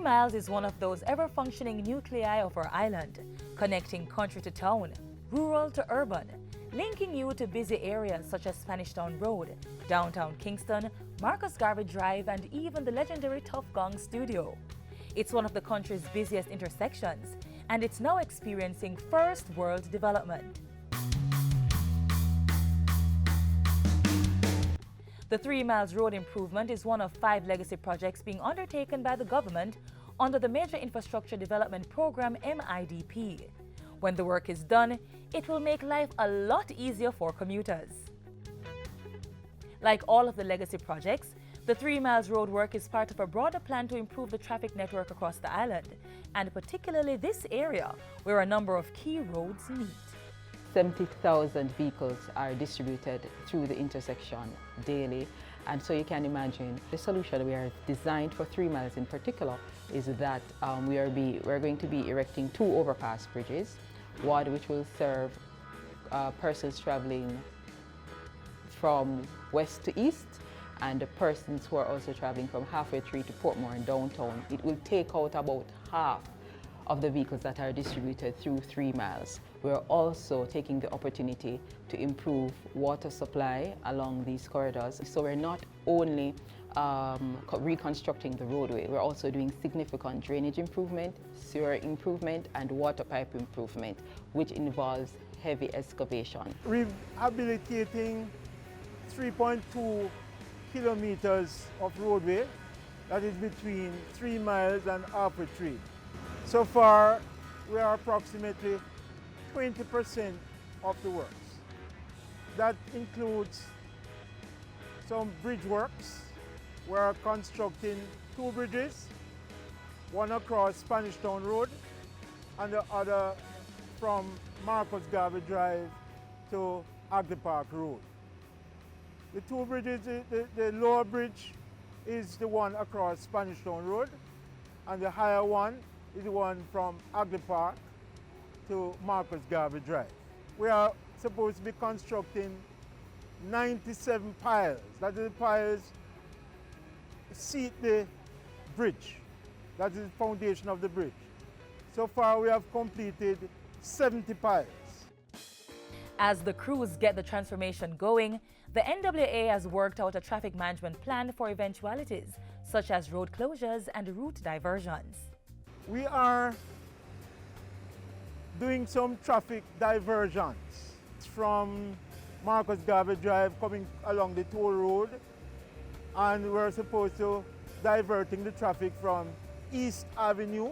miles is one of those ever-functioning nuclei of our island, connecting country to town, rural to urban, linking you to busy areas such as Spanish Town Road, downtown Kingston, Marcus Garvey Drive, and even the legendary Tough Gong Studio. It's one of the country's busiest intersections, and it's now experiencing first-world development. The 3 Miles Road improvement is one of 5 legacy projects being undertaken by the government under the Major Infrastructure Development Program MIDP. When the work is done, it will make life a lot easier for commuters. Like all of the legacy projects, the 3 Miles Road work is part of a broader plan to improve the traffic network across the island, and particularly this area, where a number of key roads meet. 70,000 vehicles are distributed through the intersection daily, and so you can imagine the solution we are designed for 3 miles in particular is that we're going to be erecting 2 overpass bridges, one which will serve persons traveling from west to east and the persons who are also traveling from Halfway Tree to Portmore and downtown. It will take out about half of the vehicles that are distributed through 3 miles. We're also taking the opportunity to improve water supply along these corridors. So we're not only reconstructing the roadway, we're also doing significant drainage improvement, sewer improvement, and water pipe improvement, which involves heavy excavation. Rehabilitating 3.2 kilometers of roadway that is between 3 miles and Halfway Tree. So far, we are approximately 20% of the works. That includes some bridge works. We are constructing 2 bridges, one across Spanish Town Road and the other from Marcus Garvey Drive to Agley Park Road. The 2 bridges, the lower bridge is the one across Spanish Town Road, and the higher one is the one from Agley Park to Marcus Garvey Drive. We are supposed to be constructing 97 piles. That is the piles seat the bridge. That is the foundation of the bridge. So far we have completed 70 piles. As the crews get the transformation going, the NWA has worked out a traffic management plan for eventualities, such as road closures and route diversions. We are doing some traffic diversions from Marcus Garvey Drive coming along the toll road, and we're supposed to diverting the traffic from East Avenue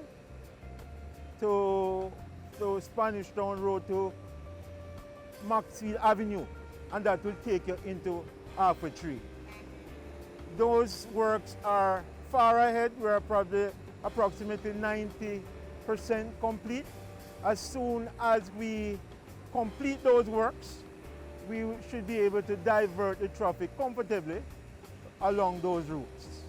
to Spanish Town Road to Maxfield Avenue, and that will take you into Halfway Tree. Those works are far ahead. We're probably approximately 90% complete. As soon as we complete those works, we should be able to divert the traffic comfortably along those routes.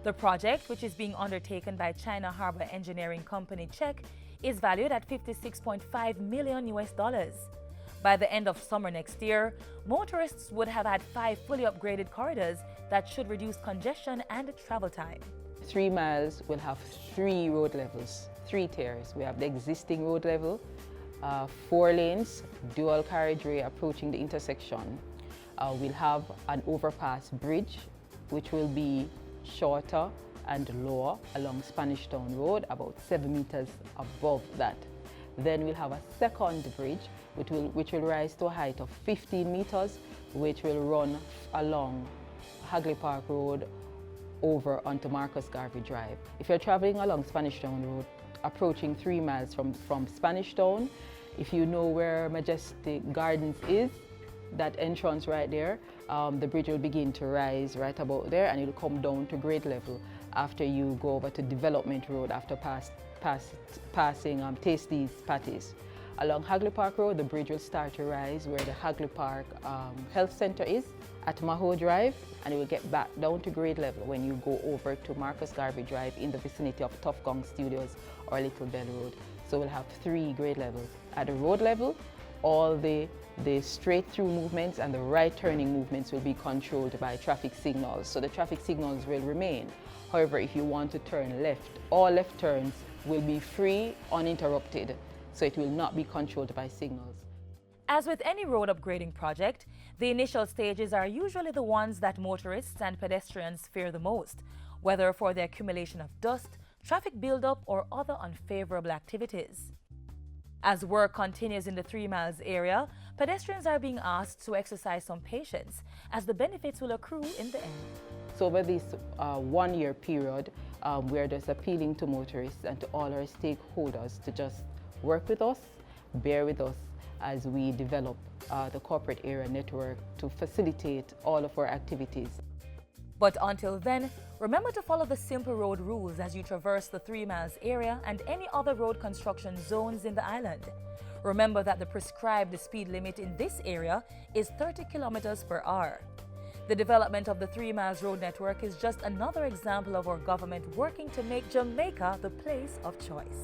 The project, which is being undertaken by China Harbor Engineering Company Czech, is valued at $56.5 million US. By the end of summer next year, motorists would have had 5 fully upgraded corridors that should reduce congestion and travel time. 3 miles will have 3 road levels, 3 tiers. We have the existing road level, 4 lanes, dual carriageway approaching the intersection. We'll have an overpass bridge, which will be shorter and lower along Spanish Town Road, about 7 meters above that. Then we'll have a second bridge, which will rise to a height of 15 meters, which will run along Agley Park Road over onto Marcus Garvey Drive. If you're traveling along Spanish Town Road, approaching 3 miles from Spanish Town, if you know where Majestic Gardens is, that entrance right there, the bridge will begin to rise right about there, and it'll come down to grade level after you go over to Development Road after passing Tasty's Patties. Along Agley Park Road, the bridge will start to rise where the Agley Park Health Center is at Maho Drive, and it will get back down to grade level when you go over to Marcus Garvey Drive in the vicinity of Tough Gong Studios or Little Bell Road. So we'll have 3 grade levels. At the road level, all the straight through movements and the right turning movements will be controlled by traffic signals. So the traffic signals will remain. However, if you want to turn left, all left turns will be free, uninterrupted. So it will not be controlled by signals. As with any road upgrading project, the initial stages are usually the ones that motorists and pedestrians fear the most, whether for the accumulation of dust, traffic buildup, or other unfavorable activities. As work continues in the 3 miles area, pedestrians are being asked to exercise some patience, as the benefits will accrue in the end. So over this 1 year period, we're just appealing to motorists and to all our stakeholders to just work with us, bear with us as we develop the corporate area network to facilitate all of our activities. But until then, remember to follow the simple road rules as you traverse the 3 miles area and any other road construction zones in the island. Remember that the prescribed speed limit in this area is 30 kilometers per hour. The development of the 3 miles road network is just another example of our government working to make Jamaica the place of choice.